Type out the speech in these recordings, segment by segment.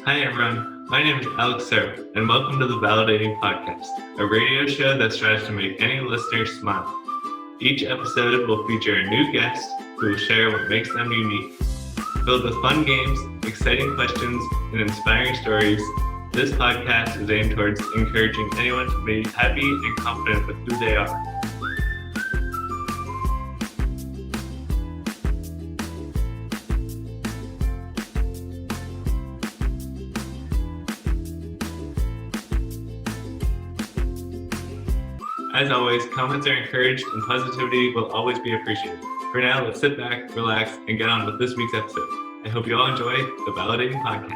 Hi everyone, my name is Alex Surro, and welcome to the Validating Podcast, a radio show that strives to make any listener smile. Each episode will feature a new guest who will share what makes them unique. Filled with fun games, exciting questions, and inspiring stories, this podcast is aimed towards encouraging anyone to be happy and confident with who they are. As always, comments are encouraged and positivity will always be appreciated. For now, let's sit back, relax, and get on with this week's episode. I hope you all enjoy the Validating Podcast.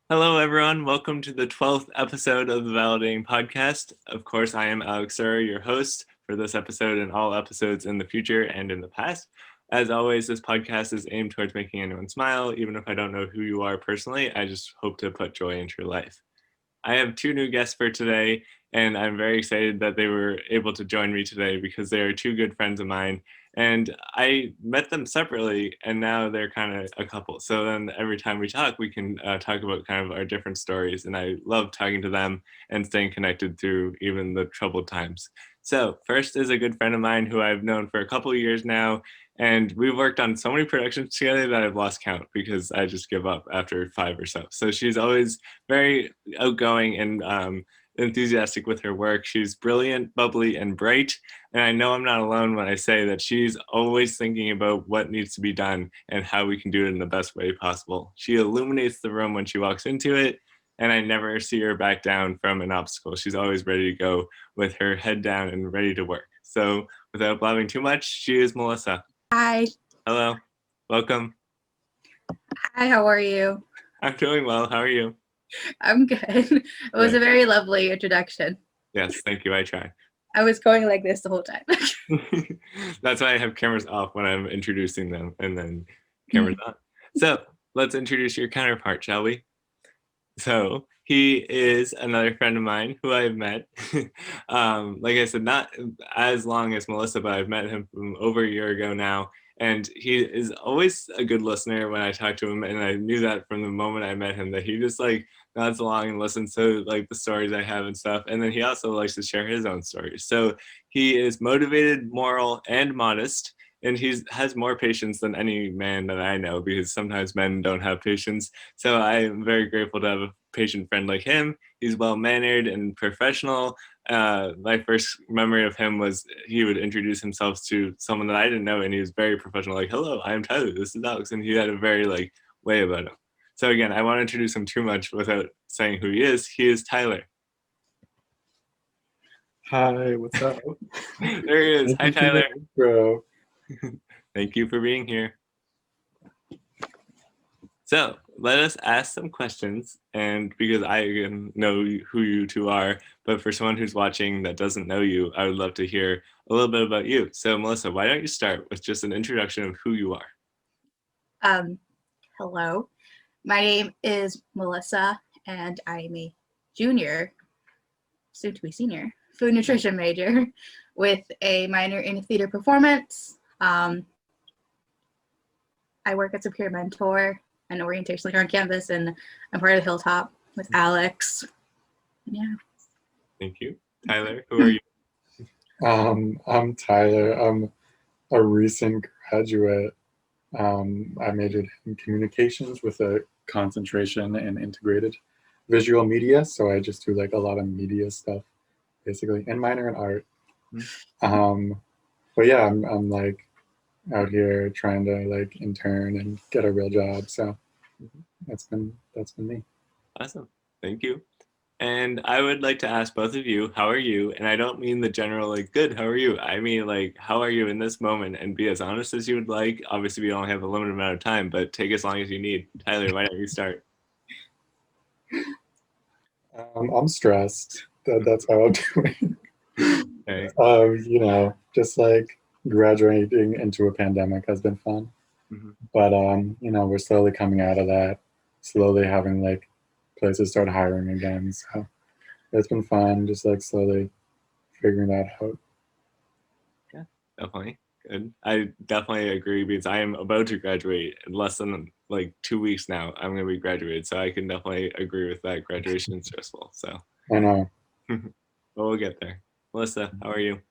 Hello, everyone. Welcome to the 12th episode of the Validating Podcast. Of course, I am Alex Surro, your host for this episode and all episodes in the future and in the past. As always, this podcast is aimed towards making anyone smile. Even if I don't know who you are personally, I just hope to put joy into your life. I have two new guests for today, and I'm very excited that they were able to join me today because they are two good friends of mine. And I met them separately, and now they're kind of a couple. So then every time we talk, we can talk about kind of our different stories. And I love talking to them and staying connected through even the troubled times. So first is a good friend of mine who I've known for a couple of years now. And we've worked on so many productions together that I've lost count because I just give up after 5 or so. So she's always very outgoing and enthusiastic with her work. She's brilliant, bubbly, and bright. And I know I'm not alone when I say that she's always thinking about what needs to be done and how we can do it in the best way possible. She illuminates the room when she walks into it, and I never see her back down from an obstacle. She's always ready to go with her head down and ready to work. So without blabbing too much, she is Melissa. Hi. Hello. Welcome. Hi, how are you? I'm doing well. How are you? I'm good. It was a very lovely introduction. Yes, thank you. I try. I was going like this the whole time. That's why I have cameras off when I'm introducing them and then cameras on. So let's introduce your counterpart, shall we? So he is another friend of mine who I've met. Like I said, not as long as Melissa, but I've met him from over a year ago now. And he is always a good listener when I talk to him. And I knew that from the moment I met him, that he just like nods along and listens to like the stories I have and stuff. And then he also likes to share his own stories. So he is motivated, moral, and modest. And he has more patience than any man that I know, because sometimes men don't have patience. So I am very grateful to have a patient friend like him. He's well-mannered and professional. My first memory of him was he would introduce himself to someone that I didn't know, and he was very professional, like, "Hello, I am Tyler, this is Alex," and he had a very like way about him. So again, I won't introduce him too much without saying who he is. He is Tyler. Hi, what's up? There he is. Hi, Tyler. Bro. Thank you for being here. So let us ask some questions, and because I know who you two are, but for someone who's watching that doesn't know you, I would love to hear a little bit about you. So Melissa, why don't you start with just an introduction of who you are? Hello. My name is Melissa, and I'm a junior, soon to be senior, food nutrition major with a minor in theater performance. I work as a peer mentor and orientation leader on campus, and I'm part of the Hilltop with Alex. Yeah. Thank you. Tyler, who are you? I'm Tyler. I'm a recent graduate. I majored in communications with a concentration in integrated visual media. So I just do like a lot of media stuff, basically, and minor in art. But yeah, I'm like out here trying to like intern and get a real job. So that's been me. Awesome. Thank you. And I would like to ask both of you, how are you? And I don't mean the general, like, good, how are you? I mean, like, how are you in this moment? And be as honest as you would like. Obviously, we only have a limited amount of time, but take as long as you need. Tyler, why don't you start? I'm stressed. That's how I'm doing. Okay. Just like graduating into a pandemic has been fun. But we're slowly coming out of that, slowly having like places start hiring again. So it's been fun, just like slowly figuring that out. Yeah, definitely. Good. I definitely agree because I am about to graduate in less than like 2 weeks now. I'm going to be graduated, so I can definitely agree with that. Graduation is stressful, so I know. but we'll get there. Melissa, how are you?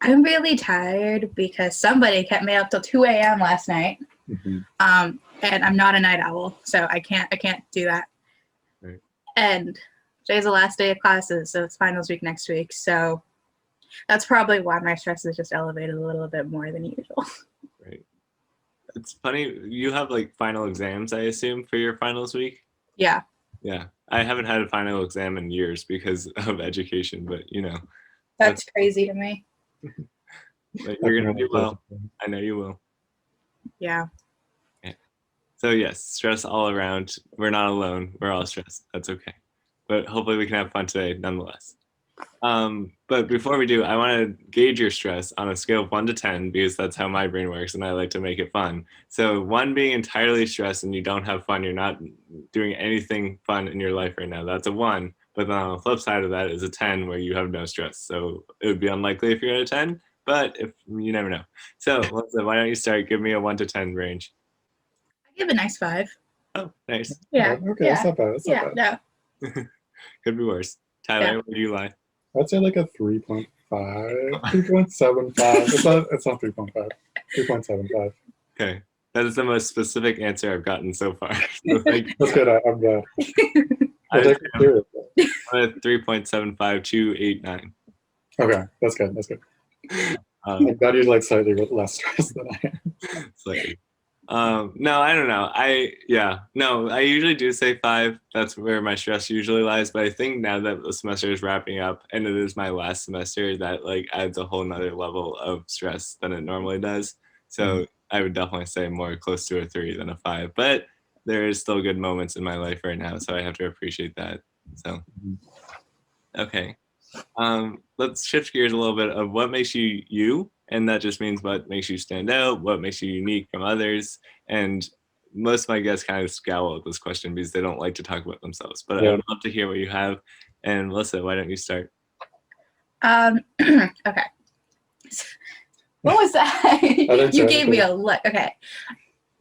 I'm really tired because somebody kept me up till 2 a.m. last night. Mhm. And I'm not a night owl, so I can't do that. Right. And today's the last day of classes, so it's finals week next week. So that's probably why my stress is just elevated a little bit more than usual. Right. It's funny. You have like final exams, I assume, for your finals week. Yeah. Yeah, I haven't had a final exam in years because of education, but That's crazy to me. but you're gonna do well. Yeah. I know you will. Yeah. Yeah. So yes, stress all around. We're not alone. We're all stressed. That's okay. But hopefully we can have fun today, nonetheless. But before we do, I want to gauge your stress on a scale of 1 to 10 because that's how my brain works, and I like to make it fun. So 1 being entirely stressed and you don't have fun, you're not doing anything fun in your life right now. That's a 1. But then on the flip side of that is a 10 where you have no stress. So it would be unlikely if you're at a 10, but if you never know. So Melissa, why don't you start? Give me a 1 to 10 range. I give a nice 5. Oh, nice. Yeah. Oh, okay, Yeah. that's not bad. That's Yeah. not bad. No. Could be worse. Tyler, Yeah. where do you lie? I'd say like a 3.5, 3.75. It's not 3.5. 3.75. Okay. That is the most specific answer I've gotten so far. So thank you. That's good. I'm glad. I I'll would take say it serious. I'm at 3.75289. Okay, that's good. That's good. Um, I'm glad you're like slightly less stressed than I am. slightly. No, I don't know. I usually do say 5. That's where my stress usually lies. But I think now that the semester is wrapping up and it is my last semester, that like adds a whole nother level of stress than it normally does. So I would definitely say more close to a 3 than a 5. But there is still good moments in my life right now, so I have to appreciate that. So okay. Let's shift gears a little bit of what makes you you, and that just means what makes you stand out, what makes you unique from others. And most of my guests kind of scowl at this question because they don't like to talk about themselves. But I Yeah. would love to hear what you have. And Melissa, why don't you start? Okay. What was that? didn't You say gave me anything. a look. Okay.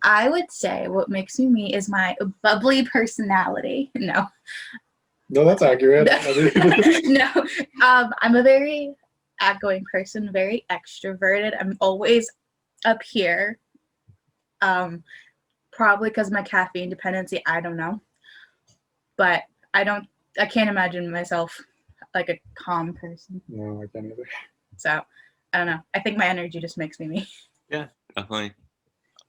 I would say what makes me me is my bubbly personality. No. No, that's accurate. I mean, No. I'm a very outgoing person, very extroverted. I'm always up here. Probably because of my caffeine dependency. I don't know. But I can't imagine myself like a calm person. no, I can't either. So I don't know. I think my energy just makes me me. Yeah, definitely.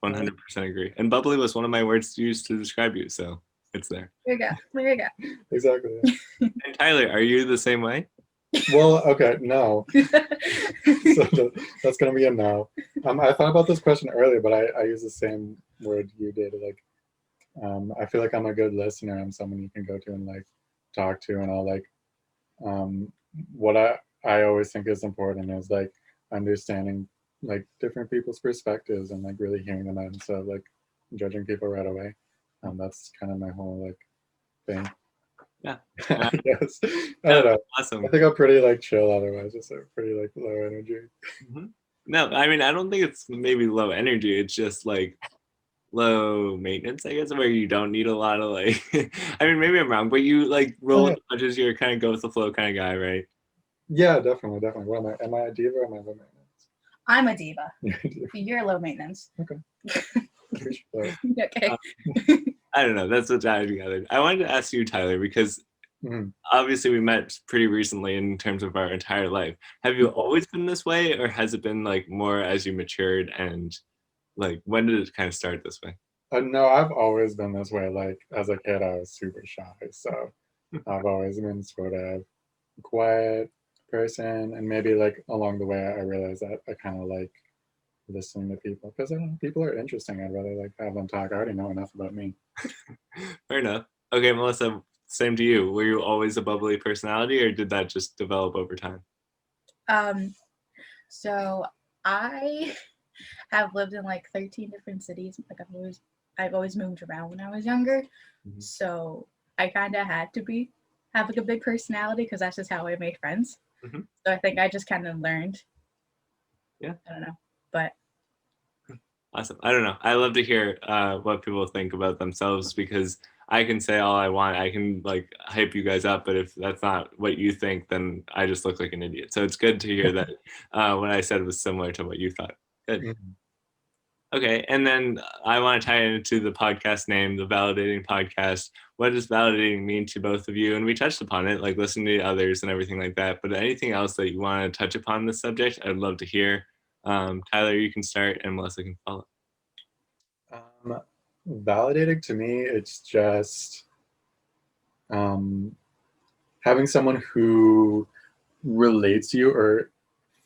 100% agree. And bubbly was one of my words used to describe you, so it's there. There you go. There you go. Exactly. And Tyler, are you the same way? Well, okay, no. So that's gonna be a no. I thought about this question earlier, but I use the same word you did. Like, I feel like I'm a good listener. I'm someone you can go to and like talk to, and I'll like, what I always think is important is like understanding like different people's perspectives and like really hearing them out instead of like judging people right away. That's kind of my whole like thing. Yeah. Yes. I Yeah, don't know. awesome. I think I'm pretty like chill otherwise, just like pretty like low energy. Mhm. No, I mean, I don't think it's maybe low energy. It's just like low maintenance, I guess, where you don't need a lot of like, I mean, maybe I'm wrong, but you like roll with the punches, you're kind of go with the flow kind of guy, right? Yeah, definitely, definitely. What am I? Am I a diva or am I low maintenance? I'm a diva. You're a diva. You're low maintenance. Okay. We should play. Okay. I don't know. That's what I gathered. I wanted to ask you, Tyler, because Mhm. obviously we met pretty recently in terms of our entire life. Have you always been this way, or has it been like more as you matured, and like when did it kind of start this way? No, I've always been this way. Like as a kid, I was super shy, so I've always been sort of quiet person, and maybe like along the way, I realized that I kind of like listening to people because people are interesting. I'd rather like have them talk. I already know enough about me. Fair enough. Okay, Melissa, same to you. Were you always a bubbly personality, or did that just develop over time? So I have lived in like 13 different cities. Like I've always moved around when I was younger. Mhm. So I kind of had to have like a big personality because that's just how I made friends. Mhm. So I think I just kind of learned Yeah. I don't know, but Awesome. I don't know. I love to hear what people think about themselves because I can say all I want. I can like hype you guys up, but if that's not what you think, then I just look like an idiot. So it's good to hear that what I said was similar to what you thought. Good. Mhm. Okay. And then I want to tie into the podcast name, the Validating Podcast. What does validating mean to both of you? And we touched upon it, like listening to others and everything like that. But anything else that you want to touch upon this subject, I'd love to hear. Tyler, you can start and Melissa can follow. Validating to me, it's just um, having someone who relates to you, or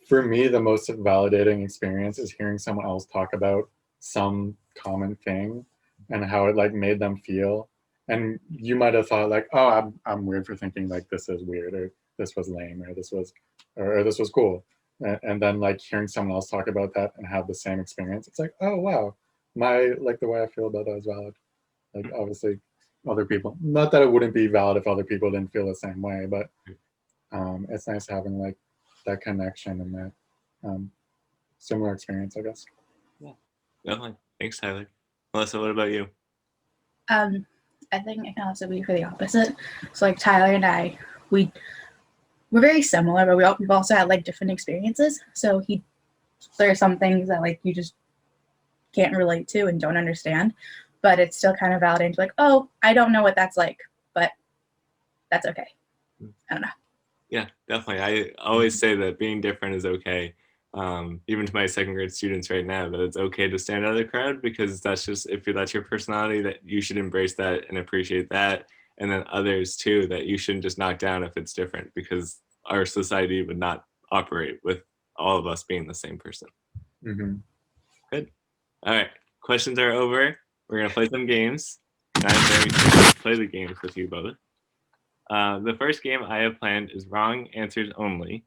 for me, the most validating experience is hearing someone else talk about some common thing and how it like made them feel. And you might have thought like, oh, I'm weird for thinking like this is weird, or this was lame, or this was cool. And then like hearing someone else talk about that and have the same experience, it's like, oh wow, my like the way I feel about that is valid. Like obviously other people, not that it wouldn't be valid if other people didn't feel the same way, but it's nice having like that connection and that similar experience, I guess. Yeah, definitely. Thanks, Tyler. Melissa, what about you? I think I can also be for the opposite. So like Tyler and I, we're very similar, but we've also had like different experiences. So there are some things that like you just can't relate to and don't understand, but it's still kind of validating to like, oh, I don't know what that's like, but that's okay. I don't know. Yeah, definitely. I always say that being different is okay. Even to my second grade students right now, that it's okay to stand out of the crowd because that's just if that's your personality, that you should embrace that and appreciate that. And then others too, that you shouldn't just knock down if it's different because our society would not operate with all of us being the same person. Mm-hmm. Good. All right. Questions are over. We're going to play some games. And I'm very excited to play the games with you both. The first game I have planned is wrong answers only.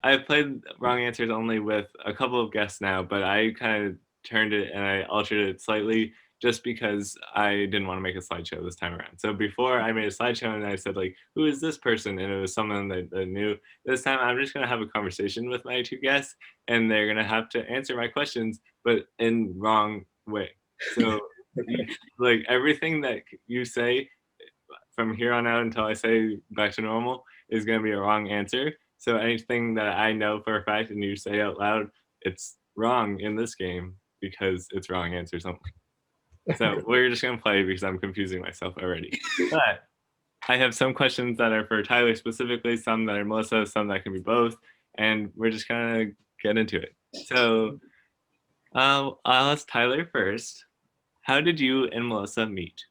I've played wrong answers only with a couple of guests now, but I kind of turned it and I altered it slightly just because I didn't want to make a slideshow this time around. So before I made a slideshow and I said like, who is this person? And it was someone that knew. This time I'm just going to have a conversation with my two guests and they're going to have to answer my questions, but in wrong way. So like everything that you say from here on out until I say back to normal is going to be a wrong answer. So anything that I know for a fact and you say out loud, it's wrong in this game because it's wrong answers only. So we're just going to play because I'm confusing myself already. But I have some questions that are for Tyler specifically, some that are Melissa, some that can be both. And we're just going to get into it. So I'll ask Tyler first. How did you and Melissa meet?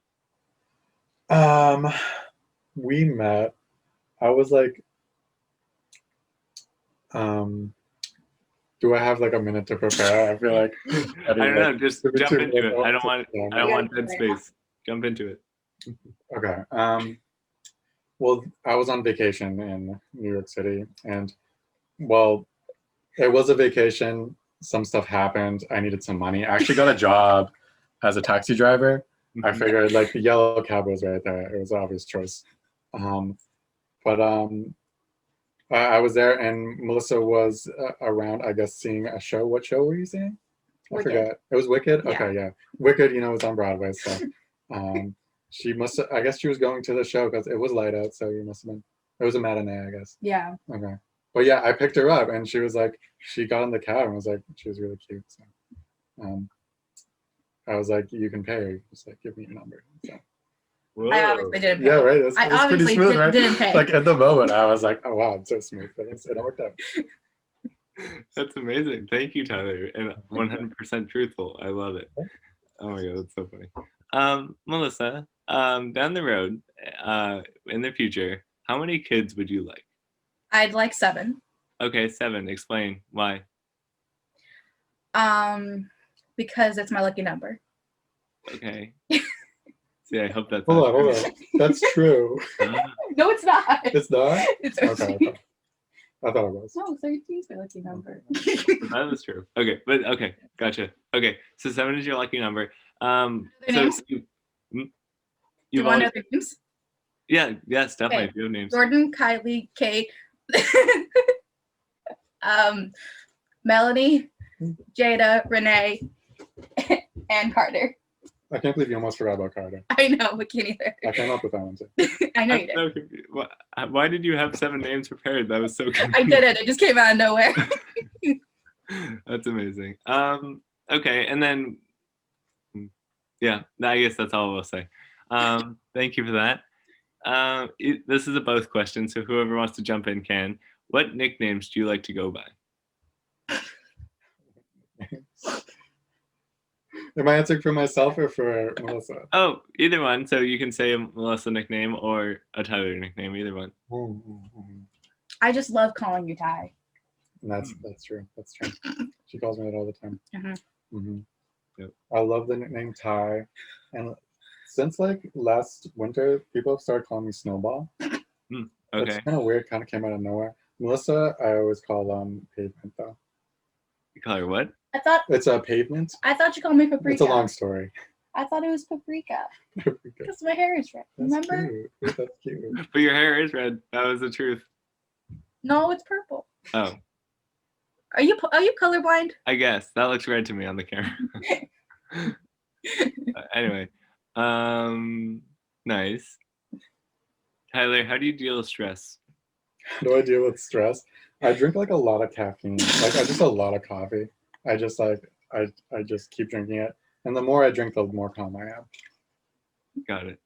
We met. I was like, do I have like a minute to prepare? I feel like I don't know. Just jump into it. I don't want dead space. Jump into it. Okay. Well, I was on vacation in New York City, and well, it was a vacation. Some stuff happened. I needed some money. I actually got a job as a taxi driver. I figured like the yellow cab was right there. It was an obvious choice. But I was there, and Melissa was around, I guess, seeing a show. What show were you seeing? I forgot. It was Wicked? Yeah. Okay, yeah. Wicked, you know, was on Broadway. So she must have, I guess she was going to the show because it was light out. So you must have been, it was a matinee, I guess. Yeah. Okay. But yeah, I picked her up and she was like, she got in the cab and was like, she was really cute. So I was like, you can pay her. Just like, give me your number. So. Whoa. I obviously didn't pay. Yeah, right. It I was pretty obviously smooth, right? didn't pay. Like at the moment, I was like, oh wow, it's so smooth. But it worked out. That's amazing. Thank you, Tyler. And 100% truthful. I love it. Oh my God, that's so funny. Melissa, down the road, in the future, how many kids would you like? I'd like 7. Okay, 7. Explain why. Because it's my lucky number. Okay. See, I hope that's Hold on. That's true. No, it's not. It's not? It's okay. I thought it was. No, 13 is my lucky number. That is true. Okay, but okay, gotcha. Okay, so 7 is your lucky number. Other So names? you, Do you you've want always, other names? yeah, yes, definitely. Okay. If you have names. Jordan, Kylie, Kate, Melanie, Jada, Renee, and Carter. I can't believe you almost forgot about Carter. I know, but can't either. I came up with that one too. I know I'm you did. so confused. Why did you have 7 names prepared? That was so confusing. I did it. It just came out of nowhere. That's amazing. Okay, and then yeah, I guess that's all we'll say. Thank you for that. This is a both question, so whoever wants to jump in can. What nicknames do you like to go by? Am I answering for myself or for Melissa? Oh, either one. So you can say a Melissa nickname or a Tyler nickname, either one. I just love calling you Ty. And that's true. That's true. She calls me that all the time. Mhm. Yep. I love the nickname Ty, and since like last winter, people have started calling me Snowball. Okay. It's kind of weird. Kind of came out of nowhere. Melissa, I always call Pavement though. You call her what? It's a Pavement. I thought you called me Paprika. It's a long story. I thought it was Paprika Paprika. because my hair is red. That's Remember? cute. That's cute. But your hair is red. That was the truth. No, it's purple. Oh, Are you colorblind? I guess that looks red to me on the camera. Anyway, nice. Tyler, how do you deal with stress? How do I deal with stress? I drink like a lot of caffeine. Like I just a lot of coffee. I just keep drinking it, and the more I drink, the more calm I am. Got it.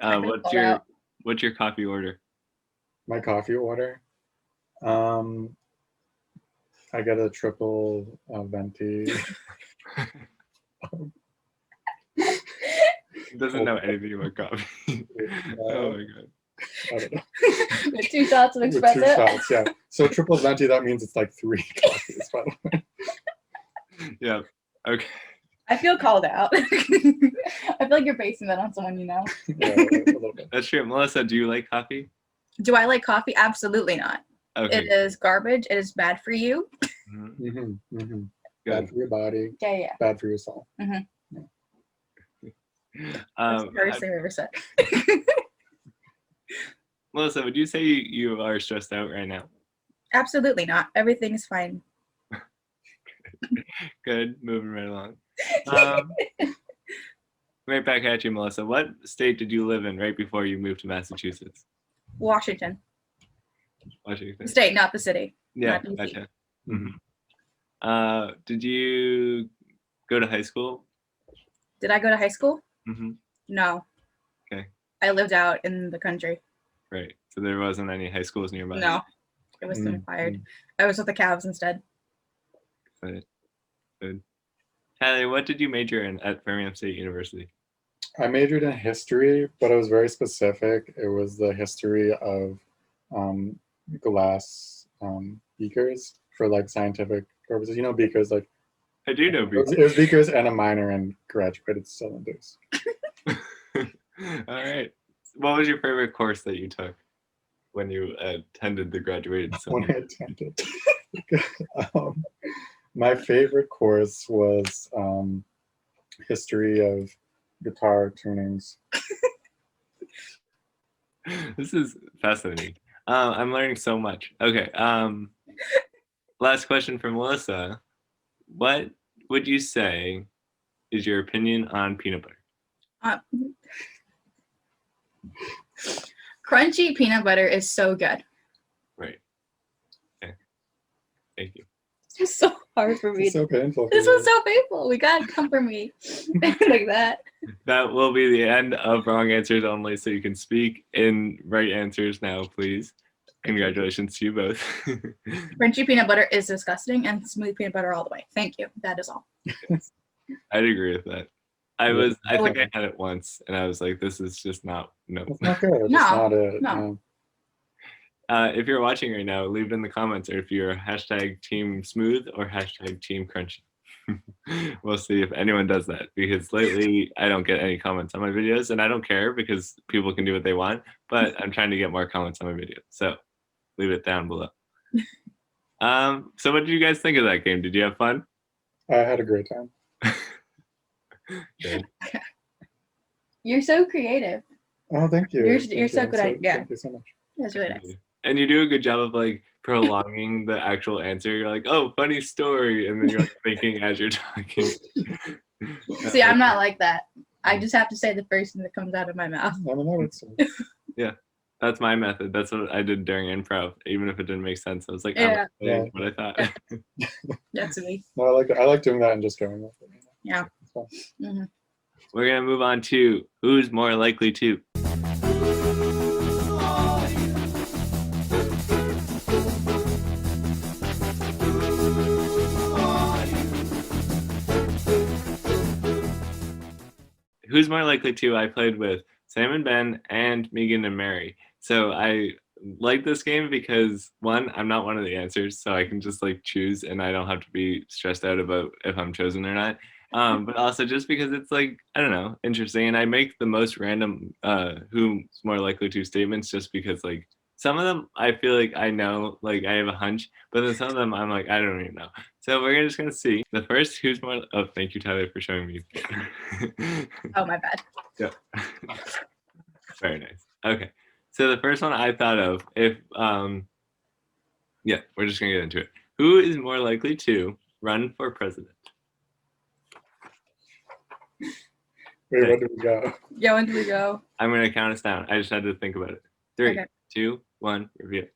I can call out. What's your coffee order? My coffee order. I get a triple venti. Doesn't know anything about coffee. Oh my god. I don't know. With 2 shots of With 2 espresso. shots, yeah. So triple venti, that means it's like 3 coffees, by the way. Yeah. Okay. I feel called out. I feel like you're basing that on someone you know. Yeah, a little bit. That's true. Melissa, do you like coffee? Do I like coffee? Absolutely not. Okay. It is garbage. It is bad for you. Mhm. Bad Good. for your body, Yeah. bad for your soul. That's Um, the worst thing I've ever said. Melissa, would you say you are stressed out right now? Absolutely not. Everything's fine. Good. Moving right along. Right back at you, Melissa. What state did you live in right before you moved to Massachusetts? Washington Washington. State, not the city. Yeah, not DC. gotcha. Did you go to high school? Did I go to high school? Mm-hmm. No. Okay. I lived out in the country. Right. So there wasn't any high schools nearby. No. It was required. I was with the Cavs instead. Good. Tyler, what did you major in at Birmingham State University? I majored in history, but it was very specific. It was the history of glass beakers for like scientific purposes. You know, beakers like. I do know. It was beakers and a minor in graduated cylinders. All right. What was your favorite course that you took when you attended the graduated When seminar? I attended. My favorite course was history of guitar tunings. This is fascinating. I'm learning so much. Okay. Last question for Melissa. What would you say is your opinion on peanut butter? Crunchy peanut butter is so good. Right. Okay. Thank you. This was so hard for me. It's so painful. This was so painful. We gotta comfort me like that. That will be the end of wrong answers only, so you can speak in right answers now, please. Congratulations to you both. Crunchy peanut butter is disgusting, and smooth peanut butter all the way. Thank you. That is all. I'd agree with that. I think I had it once, and I was like, "This is just not no." It's not good. It's No, not it. no. If you're watching right now, leave it in the comments, or if you're hashtag Team Smooth or hashtag Team Crunchy. We'll see if anyone does that, because lately I don't get any comments on my videos, and I don't care because people can do what they want. But I'm trying to get more comments on my videos, so leave it down below. So what did you guys think of that game? Did you have fun? I had a great time. Good. You're so creative. Oh, thank you. You're Thank so you. good at yeah. Thank you so much. That's really nice. And you do a good job of like prolonging the actual answer. You're like, oh, funny story, and then you're like thinking as you're talking. See, I'm not like that. I just have to say the first thing that comes out of my mouth. I mean, that works. Yeah, that's my method. That's what I did during improv. Even if it didn't make sense, I was like, Yeah. I'm what I thought. That's me. No, I like doing that and just going with it. Yeah. It's fun. Mm-hmm. We're gonna move on to who's more likely to. Who's more likely to? I played with Sam and Ben and Megan and Mary. So I like this game because one, I'm not one of the answers, so I can just like choose and I don't have to be stressed out about if I'm chosen or not. But also just because it's like, I don't know, interesting. And I make the most random who's more likely to statements just because like some of them I feel like I know, like I have a hunch, but then some of them I'm like, I don't even know. So we're just gonna see. The first who's more thank you, Tyler, for showing me. Oh, my bad. Yeah. Very nice. Okay. So the first one I thought of, if yeah, we're just gonna get into it. Who is more likely to run for president? Wait, Okay. where do we go? Yeah, when do we go? I'm gonna count us down. I just had to think about it. 3, Okay. 2, 1, review.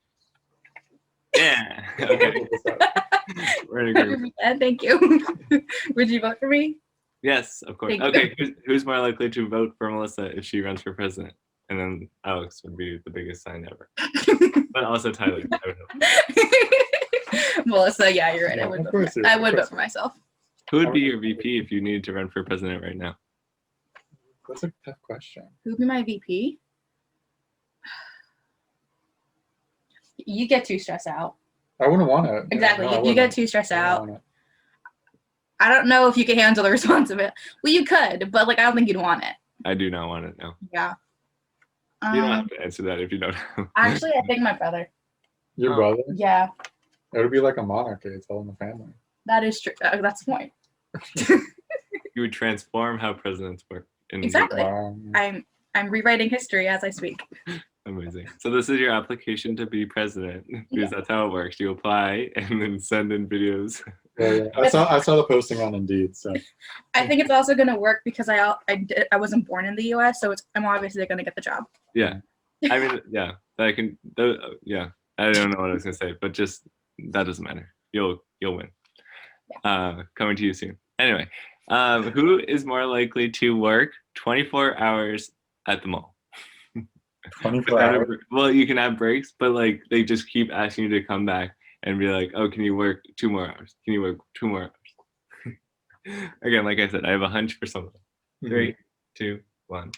Yeah. Okay. We're in agreement. Thank you. Would you vote for me? Yes, of course. Thank you. Okay. Who's more likely to vote for Melissa if she runs for president? And then Alex would be the biggest sign ever. But also Tyler. I would hope. Melissa, yeah, you're right. Yeah, I would of vote course for, you- I of would course vote for myself. Who would be your VP if you needed to run for president right now? That's a tough question. Who'd be my VP? You get too stressed out. I wouldn't want it. Exactly. Yeah, no, I you get wouldn't. too stressed I out. wouldn't want I don't know if you can handle the responsibility. Well, you could, but like I don't think you'd want it. I do not want it now. Yeah. You don't have to answer that if you don't know. Actually, I think my brother. it. Your Oh. brother? Yeah, It would be like a monarchy. It's all in the family. that is true. That's the point. You would transform how presidents work. Exactly. Wow. I'm rewriting history as I speak. Amazing. So this is your application to be president because that's how it works. You apply and then send in videos. Yeah. I saw the posting on Indeed. So I think it's also gonna work because I wasn't born in the U.S., so I'm obviously gonna get the job. Yeah. I mean, yeah. That can. Yeah. I don't know what I was gonna say, but just that doesn't matter. You'll win. Coming to you soon. Anyway, who is more likely to work 24 hours at the mall? 24 hours. Well, you can have breaks, but like they just keep asking you to come back and be like, oh, can you work 2 more hours? Can you work 2 more hours? Again, like I said, I have a hunch for something. 3, 2, 1.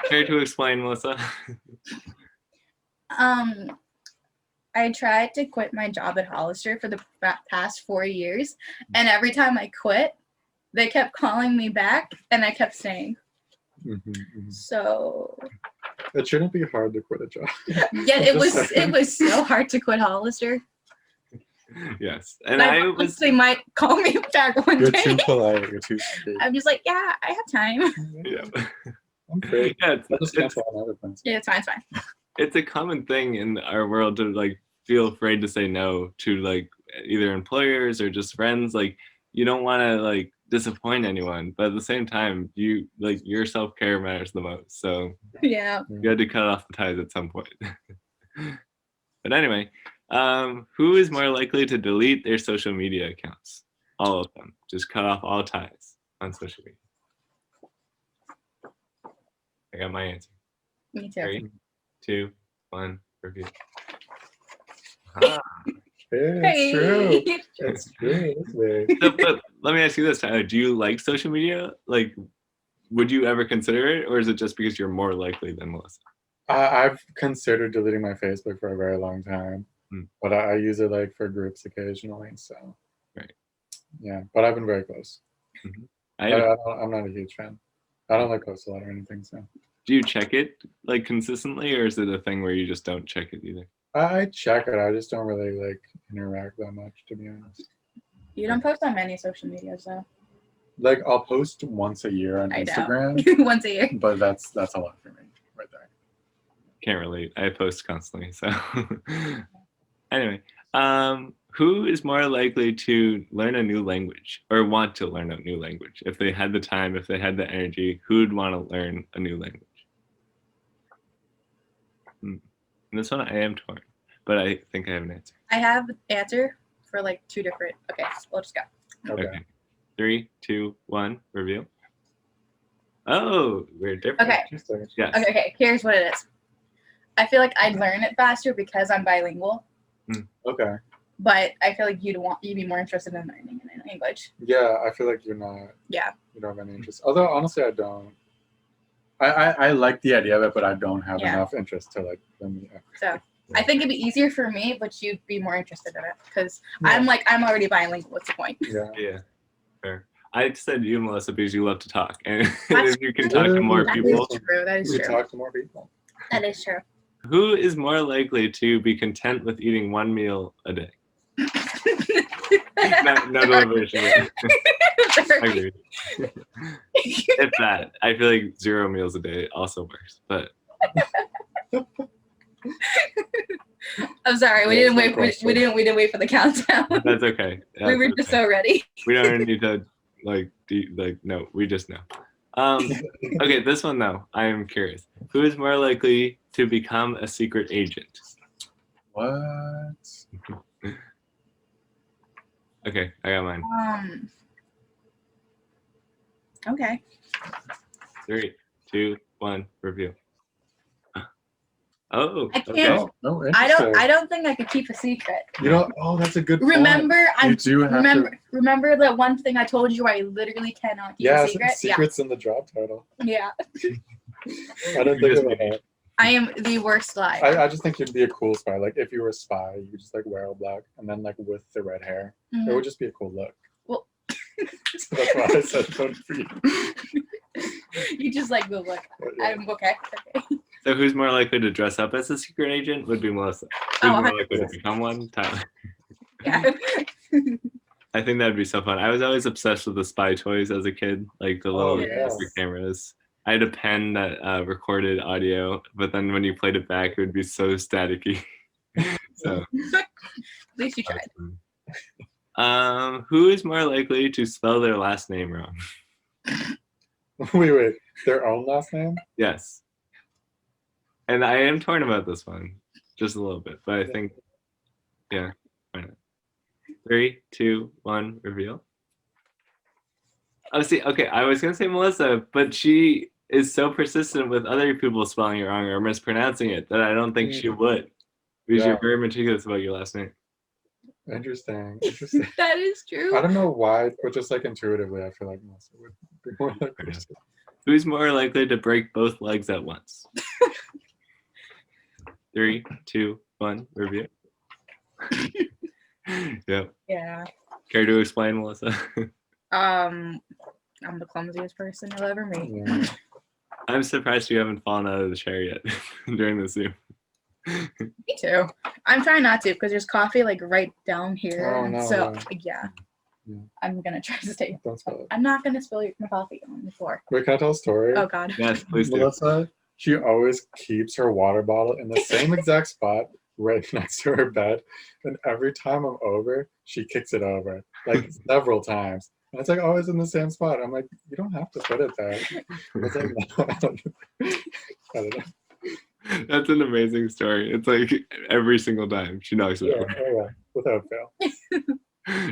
Care to explain, Melissa? I tried to quit my job at Hollister for the past 4 years, and every time I quit, they kept calling me back, and I kept staying. So It shouldn't be hard to quit a job. yeah, it was so hard to quit Hollister. Yes, and I was. They might call me back one You're day. too polite. You're too sweet. I'm just like, yeah, I have time. Yeah. I'm free. Yeah, I'll just cancel on other plans. Yeah, it's fine. It's fine. It's a common thing in our world to like feel afraid to say no to like either employers or just friends. Like you don't want to like disappoint anyone, but at the same time, you like your self-care matters the most. So Yeah. you had to cut off the ties at some point. But anyway, who is more likely to delete their social media accounts? All of them. Just cut off all ties on social media. I got my answer. Me too. 3, 2, 1, review. Ah. It's true. It's true. It's weird. So, but let me ask you this, Tyler. Do you like social media? Like, would you ever consider it, or is it just because you're more likely than Melissa? I've considered deleting my Facebook for a very long time, but I use it like for groups occasionally. So, right. Yeah, but I've been very close. Mm-hmm. I'm not a huge fan. I don't like post a lot or anything. So Do you check it like consistently, or is it a thing where you just don't check it either? I check it. I just don't really like interact that much, to be honest. You don't post on many social medias though. Like I'll post once a year on I know. Instagram, Once a year. but that's a lot for me right there. Can't relate. I post constantly. So anyway, who is more likely to learn a new language or want to learn a new language? If they had the time, if they had the energy, who'd want to learn a new language? And this one I am torn, but I think I have an answer. I have an answer for like 2 different. Okay, we'll just go. Okay. Okay. 3, 2, 1, reveal. Oh, we're different. Okay. Interesting. Yes. Okay, here's what it is. I feel like I'd learn it faster because I'm bilingual, Okay. but I feel like you'd be more interested in learning an language. Yeah, I feel like you're not. Yeah. You don't have any interest. Although honestly, I don't. I like the idea of it, but I don't have Yeah. enough interest to like. So I think it'd be easier for me, but you'd be more interested in it because Yeah. I'm already bilingual. What's the point? Yeah. Yeah. Fair. I said you, Melissa, because you love to talk, and That's if you can talk to more That people, is true. That is We true. talk to more people. That is true. who is more likely to be content with eating 1 meal a day? No deliberation. Agreed. If that, I feel like 0 meals a day also works, but I'm sorry. We Yeah, didn't it's wait. no question. We didn't wait for the countdown. that's okay. We That's were just okay. so ready. We don't need to no, we just know. Okay, this one though, I am curious. Who is more likely to become a secret agent? What? Okay, I got mine. Okay. 3, 2, 1, review. Oh, I okay. can't- No, I interesting. don't think I could keep a secret. You know, oh, that's a good point. Remember, You do have to. remember that one thing I told you I literally cannot keep Yeah, a secret? secrets in the job title. Yeah. I didn't think about that. I am the worst liar. I just think you'd be a cool spy. Like if you were a spy, you could just like wear all black and then like with the red hair. Mhm. It would just be a cool look. Well- So that's why I said vote for you. You just like go look. But yeah. I'm okay. So who's more likely to dress up as a secret agent? Would be Melissa. Who's Oh, more likely to 100%. become one? Tyler. Yeah. I think that'd be so fun. I was always obsessed with the spy toys as a kid, like the little yes. cameras. I had a pen that recorded audio, but then when you played it back, it would be so staticky. So At least you tried. who is more likely to spell their last name wrong? Wait. Their own last name? Yes. And I am torn about this one, just a little bit, but I think, yeah, why not? 3, 2, 1, reveal. Oh, see, okay, I was gonna say Melissa, but she is so persistent with other people spelling it wrong or mispronouncing it that I don't think she would, because Yeah. you're very meticulous about your last name. Interesting. That is true. I don't know why, but just like intuitively, I feel like Melissa would be more like this. Who's more likely to break both legs at once? 3, 2, 1, review. Yep. Yeah. Care to explain, Melissa? I'm the clumsiest person you'll ever meet. Yeah. I'm surprised you haven't fallen out of the chair yet during the Zoom. Me too. I'm trying not to because there's coffee like right down here. Oh, no, So yeah. Yeah. I'm gonna try to stay. Don't spell it. I'm not gonna spill my coffee on the floor. Wait, can I tell a story? Oh God. Yes, please do. Melissa, she always keeps her water bottle in the same exact spot right next to her bed. And every time I'm over, she kicks it over like several times. And it's like always in the same spot. I'm like, you don't have to put it there. It's like, no, I don't know. That's an amazing story. It's like every single time she knocks it Yeah, over. yeah, without fail.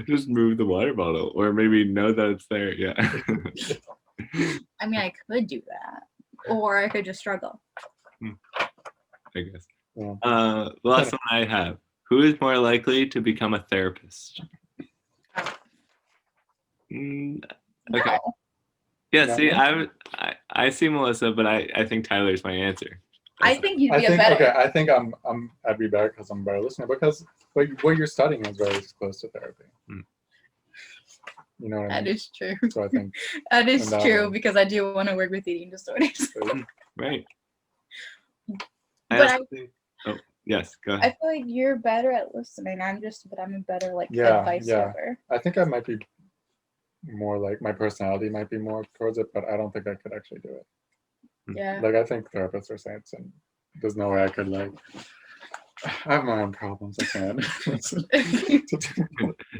Just move the water bottle or maybe know that it's there. Yeah. I mean, I could do that, or I could just struggle. I guess. Yeah. The last one I have. Who is more likely to become a therapist? Okay. No. Yeah, No. see, I see Melissa, but I think Tyler's my answer. I think you'd I be a think better. okay. I think I'd be better because I'm a better listener because what you're studying is very close to therapy. Hmm. You know what I That mean? is true. So I think That is And that true one. because I do want to work with eating disorders. Right. Right. But also think, oh, yes, go I ahead. feel like you're better at listening. I'm a better like Yeah, advice yeah. giver. I think I might be more like my personality might be more towards it, but I don't think I could actually do it. Yeah. Like I think therapists are saints, and there's no way I could like. I have my own problems. I can't.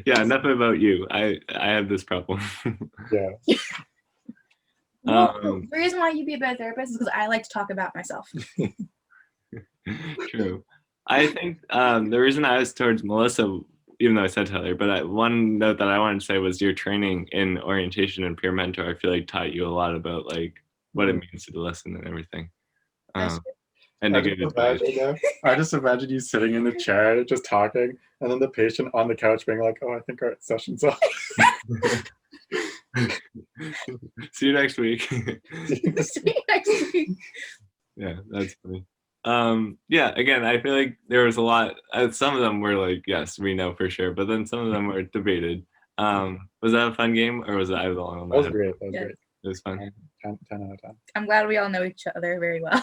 Yeah, enough about you. I have this problem. Yeah. Well, the reason why you'd be a better therapist is because I like to talk about myself. True. I think the reason I was towards Melissa, even though I said Tyler, but one note that I wanted to say was your training in orientation and peer mentor. I feel like taught you a lot about like what it means to listen and everything, That's and to give advice. I just imagine you sitting in the chair just talking, and then the patient on the couch being like, "Oh, I think our session's up." See you next week. See you next week. Yeah, that's funny. Yeah, again, I feel like there was a lot. Some of them were like, yes, we know for sure, but then some of them were debated. Was that a fun game, or was I the long one? That was great. That was Yeah. great. It was fun. 10 out of 10. I'm glad we all know each other very well.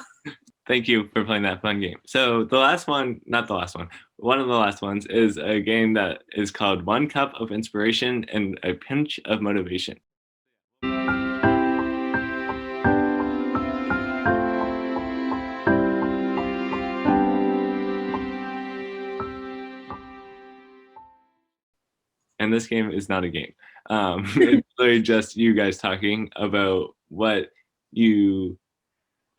Thank you for playing that fun game. So the last one, not the last one, one of the last ones is a game that is called One Cup of Inspiration and a Pinch of Motivation. And this game is not a game. It's literally just you guys talking about what you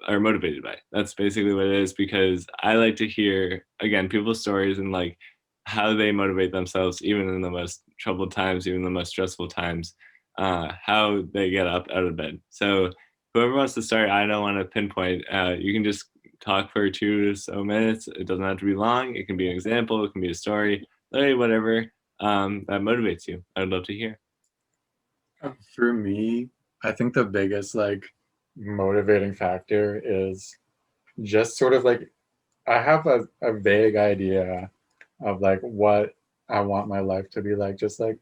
are motivated by. That's basically what it is, because I like to hear, again, people's stories and like how they motivate themselves, even in the most troubled times, even the most stressful times, how they get up out of bed. So whoever wants to start, I don't want to pinpoint. You can just talk for 2 or so minutes. It doesn't have to be long. It can be an example. It can be a story, literally whatever that motivates you. I'd love to hear. For me, I think the biggest like motivating factor is just sort of like I have a vague idea of like what I want my life to be like, just like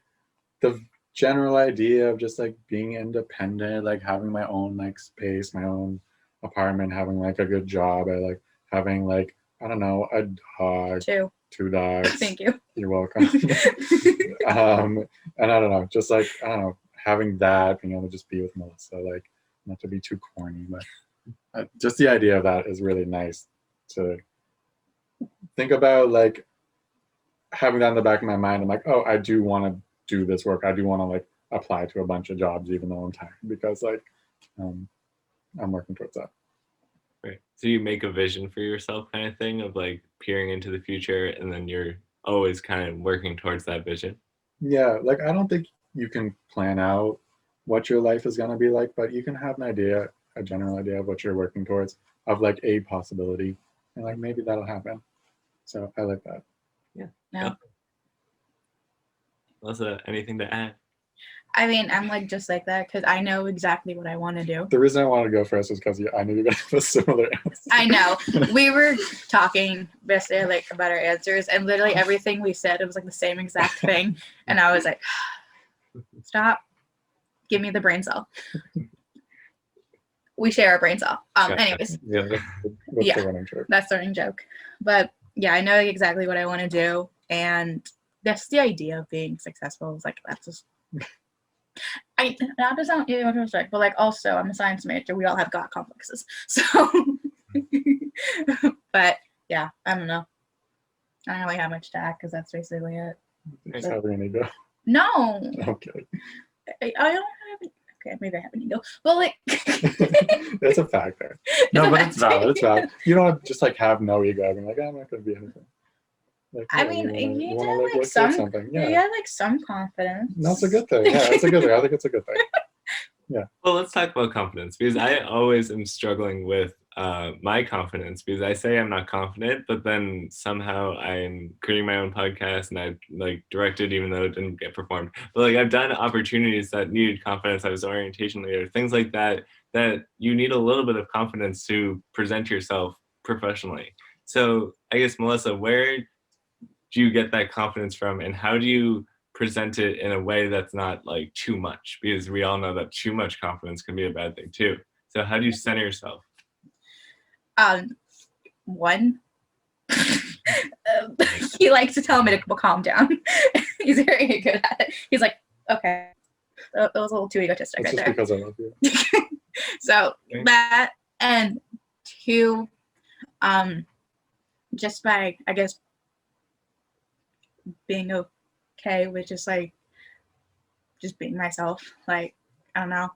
the general idea of just like being independent, like having my own like space, my own apartment, having like a good job, I like having like I don't know, a dog, 2 dogs. Thank you. You're welcome. And I don't know, just like I don't know, having that, being able to just be with Melissa, like not to be too corny, but just the idea of that is really nice to think about, like having that in the back of my mind. I'm like, oh, I do want to do this work. I do want to like apply to a bunch of jobs, even though I'm tired, because like I'm working towards that. Right. So you make a vision for yourself kind of thing of like peering into the future, and then you're always kind of working towards that vision. Yeah, like I don't think you can plan out what your life is going to be like, but you can have an idea, a general idea of what you're working towards, of like a possibility, and like maybe that'll happen. So I like that. No. Melissa, anything to add? I mean, I'm like just like that because I know exactly what I want to do. The reason I wanted to go first was because I knew you were going to have a similar answer. I know. We were talking yesterday like about our answers, and literally everything we said, it was like the same exact thing. And I was like, stop. Give me the brain cell. We share our brain cell. Anyways. Yeah, that's the running joke. That's the running joke. But yeah, I know exactly what I want to do. And that's the idea of being successful. It's like, that's just, not to sound egotistic, but like also I'm a science major. We all have God complexes. So, but yeah, I don't know. I don't really have much to add because that's basically it. Just having an ego. No. Okay. I don't have any. Okay, maybe I have an ego. But like, That's a factor. No, but it's valid. It's valid. You don't just like have no ego. I'm like, I'm not going to be anything. Like, I yeah, mean, you want to like, like look some, at something. Yeah. you have like some confidence. That's a good thing. Yeah, it's a good thing. I think it's a good thing. Yeah. Well, let's talk about confidence, because I always am struggling with my confidence, because I say I'm not confident, but then somehow I'm creating my own podcast and I've like directed, even though it didn't get performed. But like I've done opportunities that needed confidence. I was orientation leader, things like that, that you need a little bit of confidence to present yourself professionally. So I guess, Melissa, where do you get that confidence from, and how do you present it in a way that's not like too much? Because we all know that too much confidence can be a bad thing too. So how do you center yourself? One, he likes to tell me to calm down. He's very good at it. He's like, okay, that was a little too egotistic It's right just there. because I love you. So Okay. that, and two, just by, I guess, being okay with just being myself. Like, I don't know,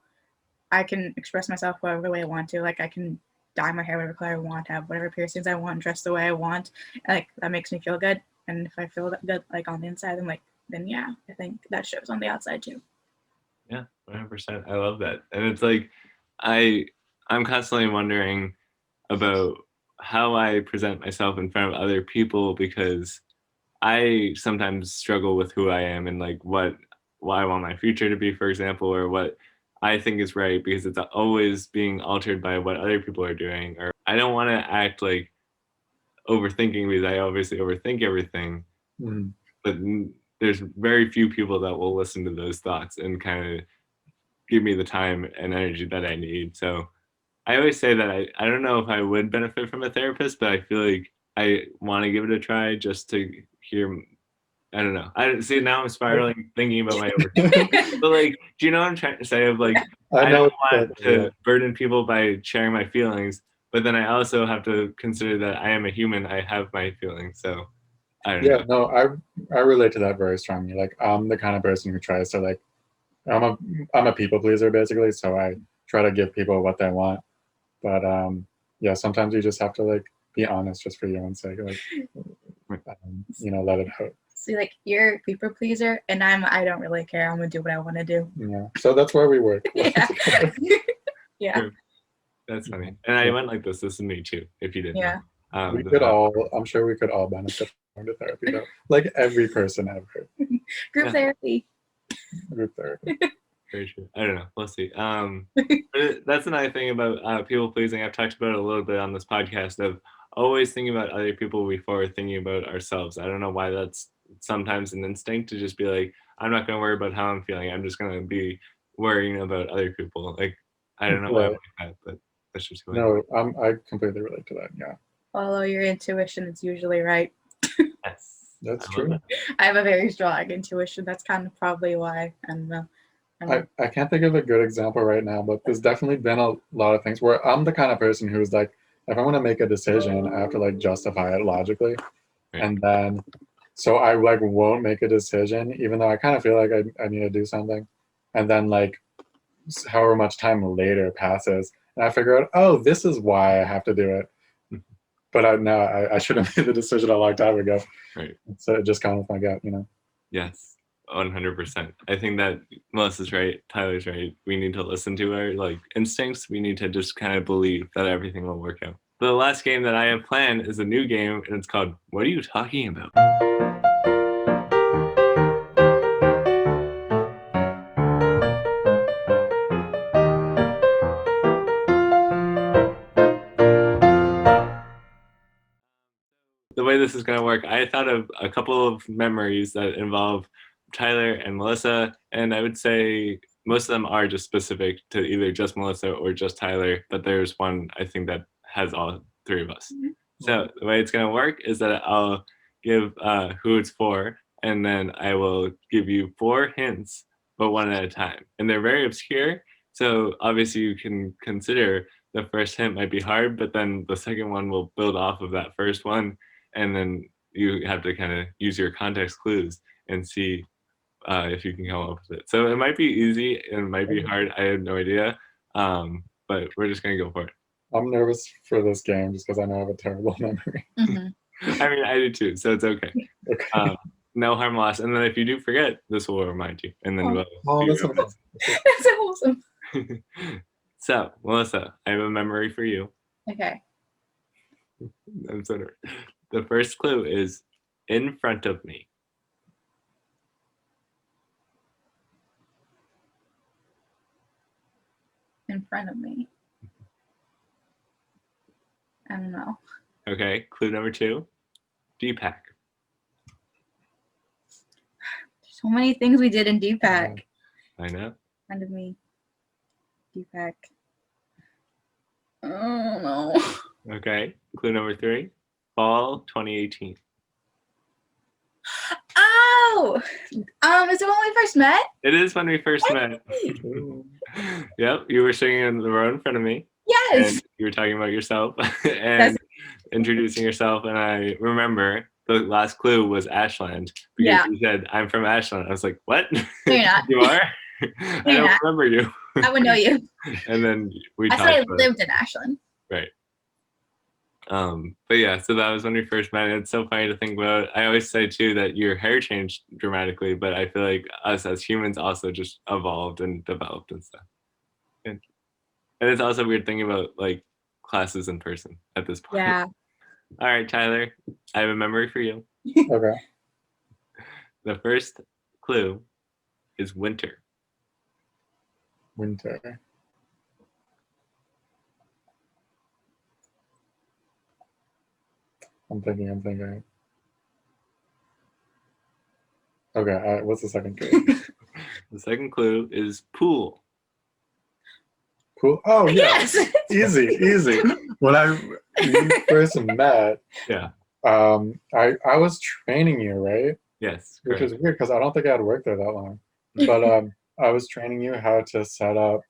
I can express myself whatever way I want to. Like, I can dye my hair whatever color I want, have whatever piercings I want, dress the way I want. Like, that makes me feel good. And if I feel that good, like, on the inside, then yeah, I think that shows on the outside too. Yeah, 100%. I love that. And it's like, I'm constantly wondering about how I present myself in front of other people, because I sometimes struggle with who I am and like what I want my future to be, for example, or what I think is right, because it's always being altered by what other people are doing. Or I don't want to act like overthinking, because I obviously overthink everything, Mm. but there's very few people that will listen to those thoughts and kind of give me the time and energy that I need. So I always say that I don't know if I would benefit from a therapist, but I feel like I want to give it a try just to hear. I don't know. I see, now I'm spiraling thinking about my overthinking. But like, do you know what I'm trying to say? Of like, I I know don't want exactly, yeah. to burden people by sharing my feelings, but then I also have to consider that I am a human. I have my feelings, so I don't Yeah, know. no, I relate to that very strongly. Like, I'm the kind of person who tries to like, I'm a people pleaser basically, so I try to give people what they want. But yeah, sometimes you just have to like be honest just for your own sake, like let it out. See, like, you're a people pleaser, and I don't really care. I'm gonna do what I want to do. Yeah, so that's where we work. Yeah. Yeah. True. That's funny. And I went like this. This is me too, if you didn't Yeah. know. We The could fact- all, I'm sure we could all benefit from the therapy though. Like every person ever. Group Yeah. therapy. Group therapy. Very true. I don't know. We'll see. But that's another thing about people pleasing. I've talked about it a little bit on this podcast, of always thinking about other people before thinking about ourselves. I don't know why that's sometimes an instinct, to just be like, I'm not going to worry about how I'm feeling. I'm just going to be worrying about other people. Like, I don't know why I'm Right. like that, but that's just who I am. No, I completely relate to that. Yeah, Follow your intuition. It's usually right. Yes. that's I love true. that. I have a very strong intuition. That's kind of probably why. I don't know. I can't think of a good example right now, but there's definitely been a lot of things where I'm the kind of person who's like, if I want to make a decision, I have to like justify it logically. Right. And then, so I like won't make a decision, even though I kind of feel like I need to do something. And then like, however much time later passes, and I figure out, oh, this is why I have to do it. But I should have made the decision a long time ago. Right. So it just kind of my gut, Yes. 100%. I think that Melissa's right. Tyler's right. We need to listen to our like instincts. We need to just kind of believe that everything will work out. The last game that I have planned is a new game, and it's called What Are You Talking About? The way this is going to work, I thought of a couple of memories that involve Tyler and Melissa, and I would say most of them are just specific to either just Melissa or just Tyler, but there's one I think that has all three of us. So the way it's going to work is that I'll give who it's for, and then I will give you 4 hints, but one at a time. And they're very obscure, so obviously you can consider the first hint might be hard, but then the second one will build off of that first one, and then you have to kind of use your context clues and see if you can come up with it. So it might be easy, it might be hard. I have no idea, but we're just gonna go for it. I'm nervous for this game just because I know I have a terrible memory. I mean, I do too, so it's okay. Okay. No harm lost. And then if you do forget, this will remind you, and then we'll. Oh, that's figure amazing. That's awesome. out. So, Melissa, I have a memory for you. Okay. I'm so nervous. The first clue is in front of me. In front of me. I don't know. Okay, clue number 2, Deepak. So many things we did in Deepak. I know. In front of me. Deepak. Oh no. Okay. Clue number 3. Fall 2018. Oh, is it when we first met? It is when we first met. Yep. You were sitting in the row in front of me. Yes. And you were talking about yourself Yes. and introducing yourself. And I remember the last clue was Ashland because Yeah. you said, I'm from Ashland. I was like, what? No, you're not. You are? I you're don't not. remember you. I would know you. And then we I talked said I about lived in Ashland. Right. But yeah, so that was when we first met. It's so funny to think about. I always say too that your hair changed dramatically, but I feel like us as humans also just evolved and developed and stuff. And it's also weird thinking about like classes in person at this point. Yeah. All right, Tyler, I have a memory for you. Okay. The first clue is winter. Winter. I'm thinking. Okay, what's the second clue? The second clue is pool. Cool. Oh yeah, Yes. easy. When we first met, Yeah. I was training you, right? Yes. Which Correct. is weird because I don't think I had worked there that long. But I was training you how to set up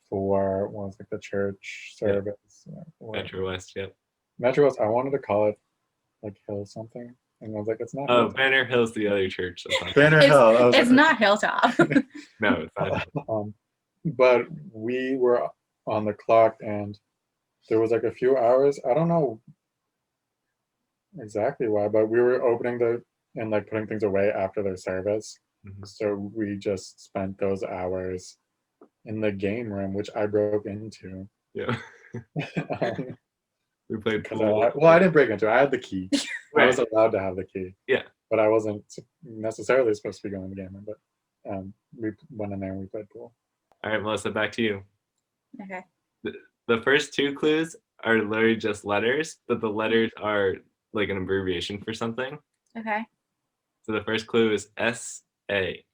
for what was like the church service. Metro West. Yep. Metro West. I wanted to call it like Hill something, and I was like, it's not. Oh, Hilltop. Banner Hill's the other church. That's not Banner Hill. I was It's like, not Hilltop. No, it's not. But we were on the clock, and there was like a few hours. I don't know exactly why, but we were opening and like putting things away after their service. Mhm. So we just spent those hours in the game room, which I broke into. Yeah. Um, We played 'cause pool. I didn't break into it. I had the key. I Right. was allowed to have the key. Yeah. But I wasn't necessarily supposed to be going in the game room. But we went in there and we played pool. All right, Melissa, back to you. Okay. The first 2 clues are literally just letters, but the letters are like an abbreviation for something. Okay. So the first clue is SA.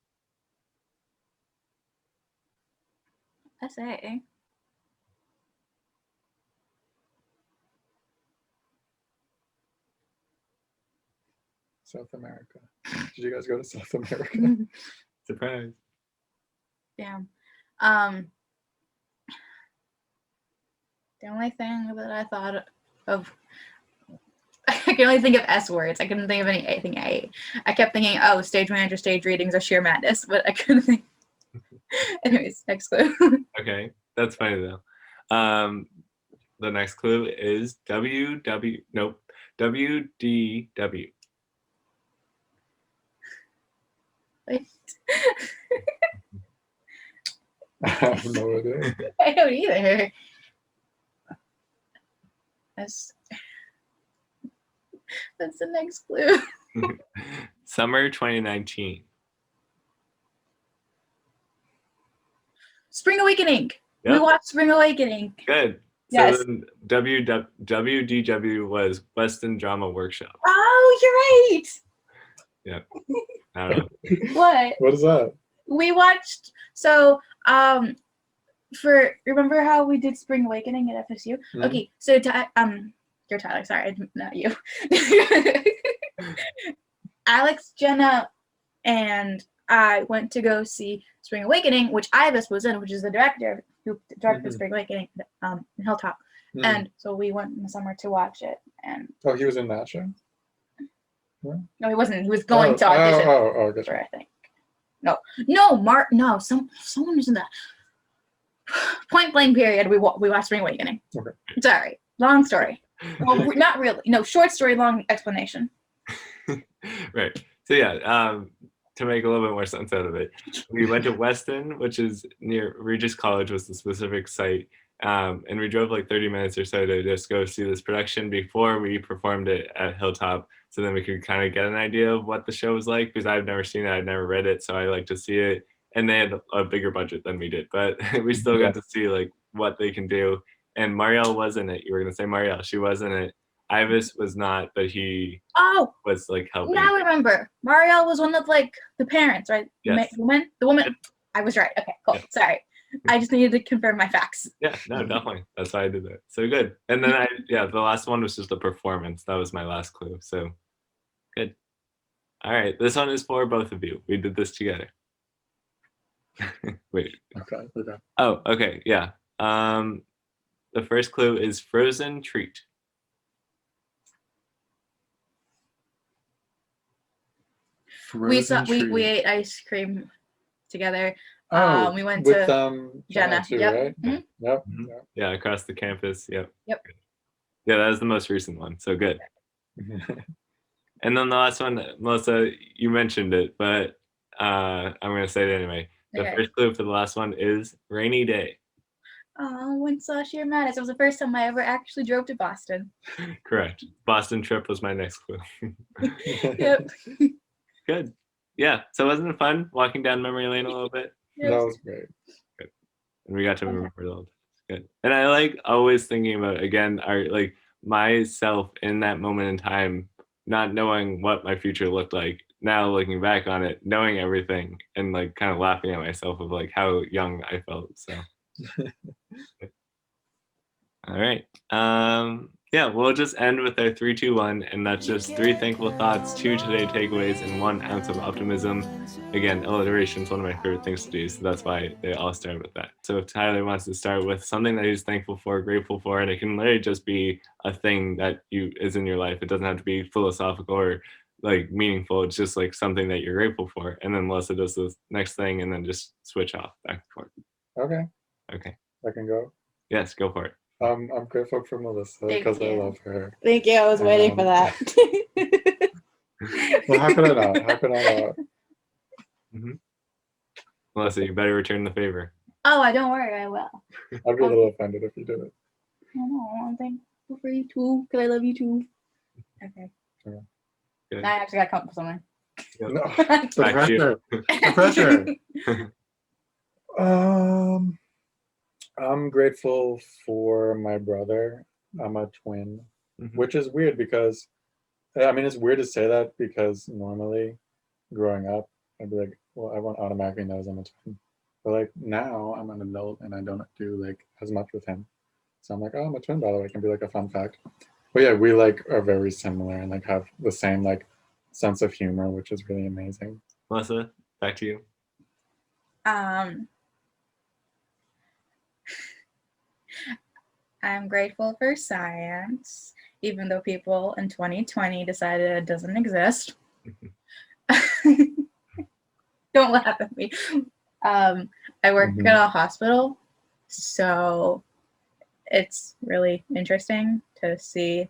SA. South America. Did you guys go to South America? Surprise. Damn. The only thing that I thought of, I can only think of S words. I couldn't think of anything A. I kept thinking, oh, stage manager, stage readings are sheer madness, but I couldn't think. Anyways, next clue. Okay, that's funny though. The next clue is WDW. Wait. I have no idea. I don't either. That's the next clue. Summer 2019. Spring Awakening. We Yep. watched Spring Awakening. Good. Yes. So then WDW was Weston Drama Workshop. Oh, you're right. I don't know. What? What is that? We watched, so remember how we did Spring Awakening at FSU? Mhm. Okay, so you're Tyler, sorry, not you. Alex, Jenna, and I went to go see Spring Awakening, which Ibis was in, which is the director who directed Mhm. Spring Awakening in Hilltop. Mhm. And so we went in the summer to watch it. And Oh, he was in that show? no, he wasn't. He was going to audition for, gotcha. I think. No, someone was in that. Point blank period. We watched Spring Awakening. Okay. Sorry, long story. Well, not really. No, short story, long explanation. Right. So yeah, to make a little bit more sense out of it, we went to Weston, which is near Regis College was the specific site. And we drove like 30 minutes or so to just go see this production before we performed it at Hilltop. So then we could kind of get an idea of what the show was like, because I've never seen it, I've never read it. So I like to see it. And they had a bigger budget than we did, but we still got to see like what they can do. And Marielle was in it. You were going to say Marielle. She was in it. Ibis was not, but he was like helping. Now I remember. Marielle was one of like the parents, right? Yes. The woman. I was right. Okay, cool. Yeah. Sorry. I just needed to confirm my facts. Yeah, no, definitely. That's why I did that. So good. And then the last one was just a performance. That was my last clue. So good. All right, this one is for both of you. We did this together. Wait. Okay. Oh, okay, yeah. The first clue is frozen treat. Frozen we treat. ate ice cream together. Oh, We went with to Jenna too, Yep. right? Mhm. Yep. Mhm. Yeah, across the campus. Yep. Yep. Yeah, that was the most recent one. So good. And then the last one, Melissa, you mentioned it, but I'm gonna say it anyway. The Okay. first clue for the last one is rainy day. Oh, when Sasha Mattis. It was the first time I ever actually drove to Boston. Correct. Boston trip was my next clue. Yep. Good. Yeah. So wasn't it fun walking down memory lane a little bit? Yep. That was great. Good. And we got to remember the old. Good. And I like always thinking about again our like myself in that moment in time, not knowing what my future looked like. Now looking back on it, knowing everything and like kind of laughing at myself of like how young I felt. So all right. Yeah, we'll just end with our 3, 2, 1, and that's just 3 thankful thoughts, 2 today takeaways, and 1 ounce of optimism. Again, alliteration is one of my favorite things to do, so that's why they all start with that. So if Tyler wants to start with something that he's thankful for, grateful for, and it can literally just be a thing that is in your life. It doesn't have to be philosophical or like meaningful. It's just like something that you're grateful for. And then Melissa does the next thing and then just switch off back and forth. Okay. Okay. I can go. Yes, go for it. I'm grateful for Melissa because I love her. Thank you. I was waiting for that. Well, how could I not? How could I not? Mm-hmm. Melissa, you better return the favor. Oh, don't worry, I will. I'd be a little offended if you did it. No, I'm thankful for you too, because I love you too. Okay. Yeah. Good. Now I actually got to come up with something. Yep. No, Back the to you. pressure. The pressure. I'm grateful for my brother. I'm a twin, Mhm. which is weird because, I mean, it's weird to say that because normally growing up, I'd be like, well, everyone automatically knows I'm a twin. But like now I'm an adult and I don't do like as much with him. So I'm like, oh, I'm a twin, by the way. It can be like a fun fact. But yeah, we like are very similar and like have the same like sense of humor, which is really amazing. Melissa, back to you. I'm grateful for science, even though people in 2020 decided it doesn't exist. Don't laugh at me. I work Mhm. at a hospital, so it's really interesting to see.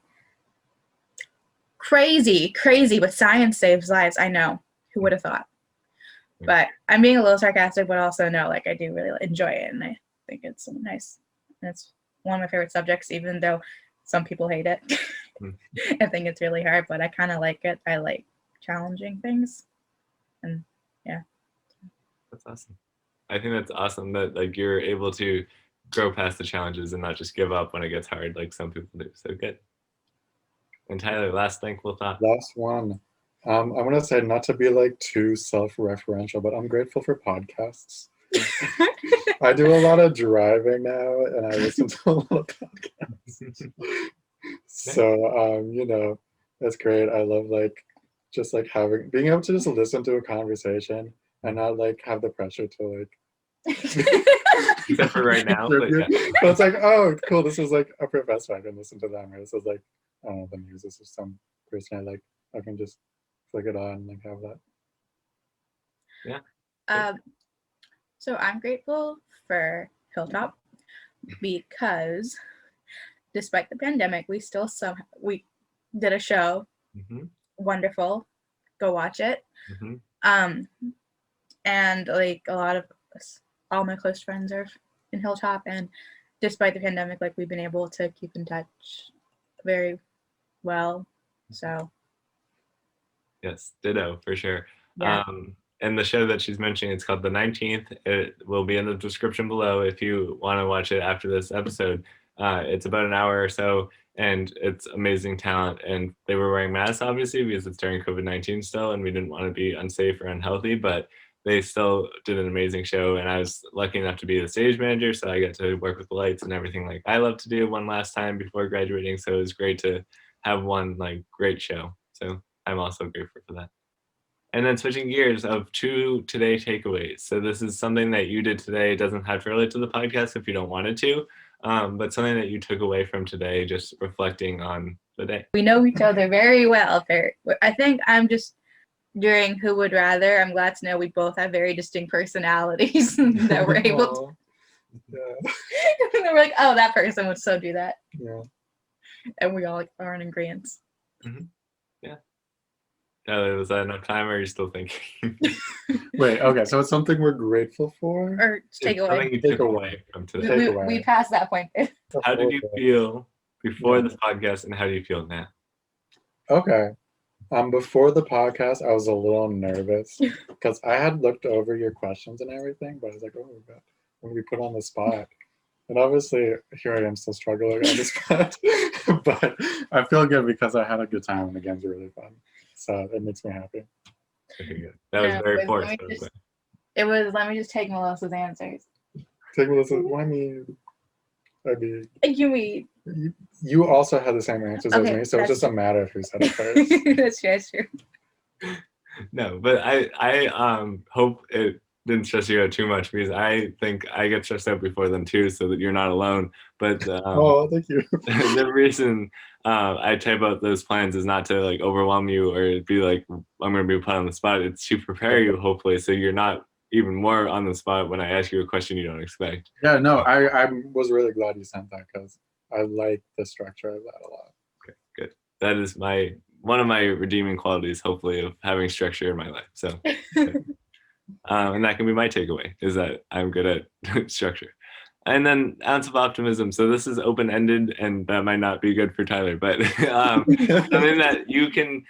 Crazy, but science saves lives. I know. Who would have thought? But I'm being a little sarcastic, but also no, like I do really enjoy it, and I think it's nice. And it's one of my favorite subjects, even though some people hate it. I think it's really hard, but I kind of like it. I like challenging things, and yeah. That's awesome. I think that's awesome that like you're able to grow past the challenges and not just give up when it gets hard like some people do. So good. And Tyler, last thankful thought. Last one. I'm gonna say not to be like too self-referential, but I'm grateful for podcasts. I do a lot of driving now, and I listen to a lot of podcasts. So you know, that's great. I love like just like being able to just listen to a conversation and not like have the pressure to like Except for right now. But yeah. But it's like, oh, cool. This was like a professor. I can listen to them. Or this is like, I don't know, the news. This is some person I like. I can just flick it on and like have that. Yeah. So I'm grateful for Hilltop because despite the pandemic, we did a show. Mm-hmm. Wonderful. Go watch it. Mm-hmm. And like a lot of us, all my close friends are in Hilltop, and despite the pandemic, like we've been able to keep in touch very well. So yes, ditto for sure. yeah. And the show that she's mentioning, it's called The 19th. It will be in the description below if you want to watch it after this episode. It's about an hour or so, and it's amazing talent. And they were wearing masks, obviously, because it's during COVID-19 still, and we didn't want to be unsafe or unhealthy. But they still did an amazing show, and I was lucky enough to be the stage manager, so I got to work with the lights and everything like I love to do one last time before graduating. So it was great to have one like great show. So I'm also grateful for that. And then switching gears of two today takeaways. So this is something that you did today. It doesn't have to relate to the podcast if you don't want it to, but something that you took away from today, just reflecting on the day. We know each other very well. I think I'm just during Who Would Rather. I'm glad to know we both have very distinct personalities that we're able to. Yeah. And we're like, oh, that person would so do that. Yeah. And we all like are in agreement. Mm-hmm. Yeah. Was that enough time, or are you still thinking? Wait, okay, so it's something we're grateful for? Or take away. Something you took away from today. We passed that point. How did you feel before this podcast, and how do you feel now? Okay. Before the podcast, I was a little nervous because I had looked over your questions and everything, but I was like, oh my God, I'm gonna be put on the spot. And obviously, here I am still struggling on the spot. But I feel good because I had a good time and the games were really fun. So it makes me happy. Okay, good. That was very forced. It was, let me just take Melissa's answers. Take Melissa, well, I mean, you also had the same answers as me, so it's just a matter of who said it first. That's true. No, but I hope it didn't stress you out too much, because I think I get stressed out before them too, so that you're not alone. But oh, thank you. The reason I type out those plans is not to like overwhelm you or be like, I'm going to be put on the spot. It's to prepare you, hopefully, so you're not even more on the spot when I ask you a question you don't expect. Yeah, no, I was really glad you sent that because I like the structure of that a lot. Okay, good. That is one of my redeeming qualities, hopefully, of having structure in my life. So, and that can be my takeaway, is that I'm good at structure. And then ounce of optimism. So this is open-ended, and that might not be good for Tyler, but something that you can,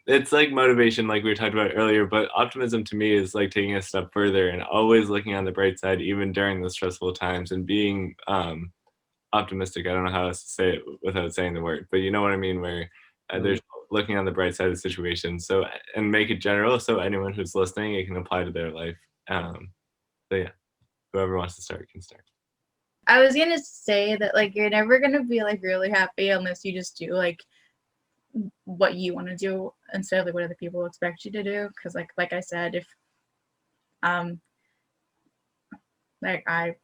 it's like motivation, like we talked about earlier, but optimism to me is like taking a step further and always looking on the bright side, even during the stressful times, and being optimistic. I don't know how else to say it without saying the word, but you know what I mean, where there's looking on the bright side of the situation. So, and make it general, so anyone who's listening, it can apply to their life. So yeah, whoever wants to start can start. I was gonna say that like you're never gonna be like really happy unless you just do like what you want to do instead of like what other people expect you to do. Because like I said, if like I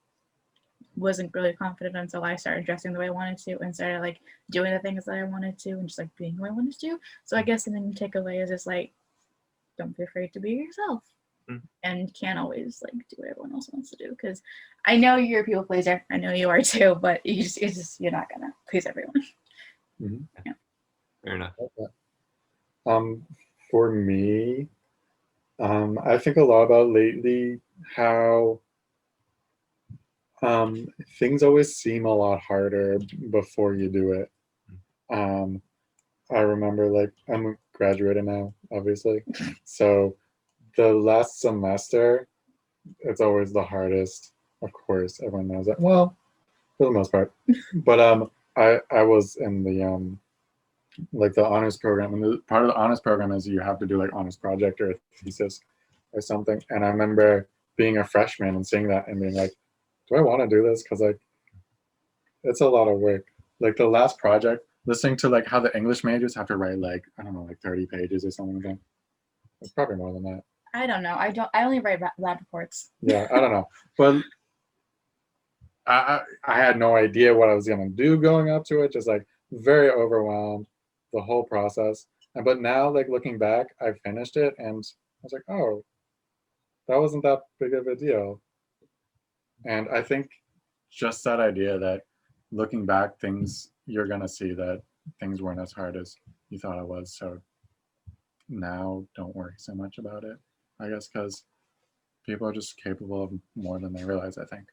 wasn't really confident until I started dressing the way I wanted to and started like doing the things that I wanted to and just like being who I wanted to. So I guess, and then takeaway is just like, don't be afraid to be yourself. And can't always like do what everyone else wants to do, because I know you're a people pleaser. I know you are too, but it's just you're not gonna please everyone. Mm-hmm. Yeah. Fair enough. For me, I think a lot about lately how things always seem a lot harder before you do it. I remember, like, I'm graduating now, obviously, so the last semester, it's always the hardest. Of course, everyone knows that. Well, for the most part. But I was in the like the honors program, and the part of the honors program is you have to do like honors project or a thesis or something. And I remember being a freshman and seeing that and being like, do I want to do this? Because like it's a lot of work. Like the last project, listening to like how the English majors have to write like, I don't know, like 30 pages or something like that. It's probably more than that. I don't know. I only write lab reports. Yeah, I don't know. But I had no idea what I was gonna do going up to it. Just like very overwhelmed, the whole process. But now, like looking back, I finished it and I was like, oh, that wasn't that big of a deal. And I think just that idea that looking back, you're gonna see that things weren't as hard as you thought it was. So now don't worry so much about it, I guess, because people are just capable of more than they realize, I think.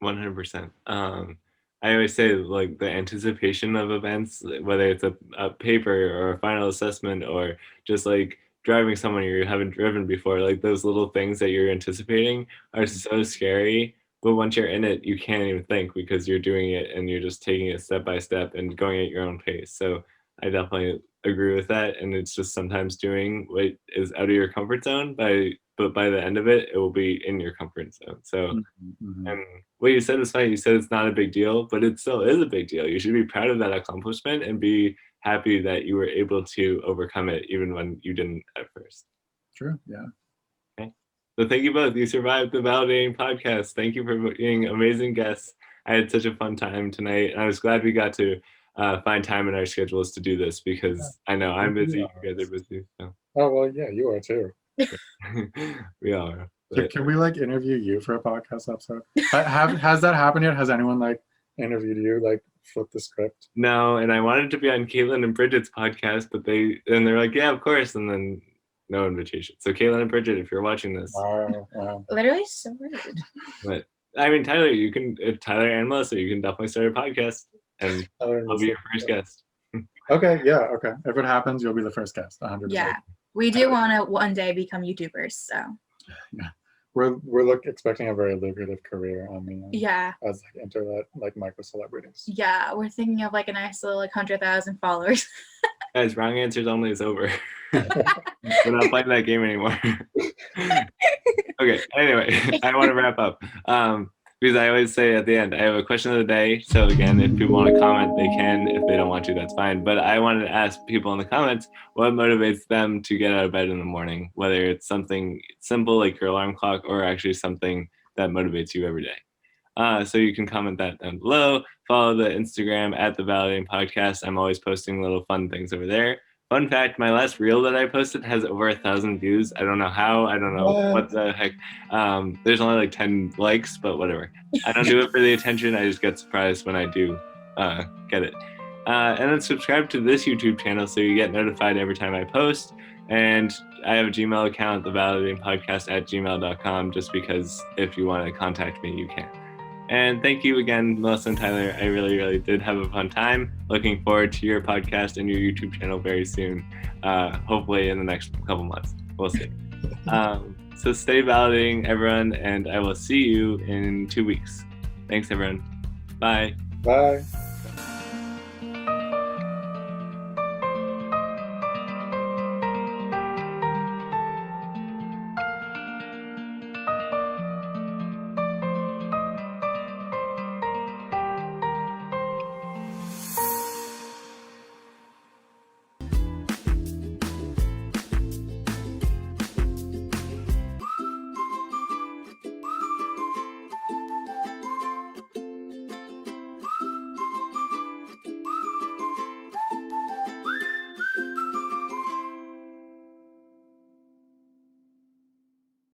100%. I always say like the anticipation of events, whether it's a paper or a final assessment or just like driving somewhere you haven't driven before, like those little things that you're anticipating are so scary. But once you're in it, you can't even think because you're doing it and you're just taking it step by step and going at your own pace. So I definitely agree with that. And it's just sometimes doing what is out of your comfort zone, but by the end of it, it will be in your comfort zone. So, and what you said is funny. You said it's not a big deal, but it still is a big deal. You should be proud of that accomplishment and be happy that you were able to overcome it even when you didn't at first. True. Yeah. Okay. So thank you both. You survived the Validating podcast. Thank you for being amazing guests. I had such a fun time tonight. And I was glad we got to find time in our schedules to do this because I know I'm busy. You guys are busy. So. Oh, well, yeah, you are too. We are. So can we like interview you for a podcast episode? Has that happened yet? Has anyone like interviewed you, like flip the script? No, and I wanted to be on Caitlin and Bridget's podcast, but they're like, yeah, of course, and then no invitation. So Caitlin and Bridget, if you're watching this, Wow. Literally so rude. But I mean, Tyler, Tyler and Melissa, you can definitely start a podcast, and I'll be your first guest. Okay, yeah, okay. If it happens, you'll be the first guest, 100%. Yeah, we do want to one day become YouTubers, so. Yeah, we're expecting a very lucrative career on the yeah, as like internet like micro celebrities. Yeah, we're thinking of like a nice little like 100,000 followers. Guys, wrong answers only is over. We're not playing that game anymore. Okay, anyway, I want to wrap up. Because I always say at the end, I have a question of the day. So again, if people want to comment, they can. If they don't want to, that's fine. But I wanted to ask people in the comments what motivates them to get out of bed in the morning, whether it's something simple like your alarm clock or actually something that motivates you every day. So you can comment that down below. Follow the Instagram at the Validating Podcast. I'm always posting little fun things over there. Fun fact, my last reel that I posted has over 1,000 views. I don't know how. I don't know what the heck. There's only like 10 likes, but whatever. I don't do it for the attention. I just get surprised when I do get it. And then subscribe to this YouTube channel so you get notified every time I post. And I have a Gmail account, thevalidatingpodcast@gmail.com, just because if you want to contact me, you can. And thank you again, Melissa and Tyler. I really, really did have a fun time. Looking forward to your podcast and your YouTube channel very soon. Hopefully in the next couple months. We'll see. So stay validating, everyone, and I will see you in 2 weeks. Thanks, everyone. Bye. Bye.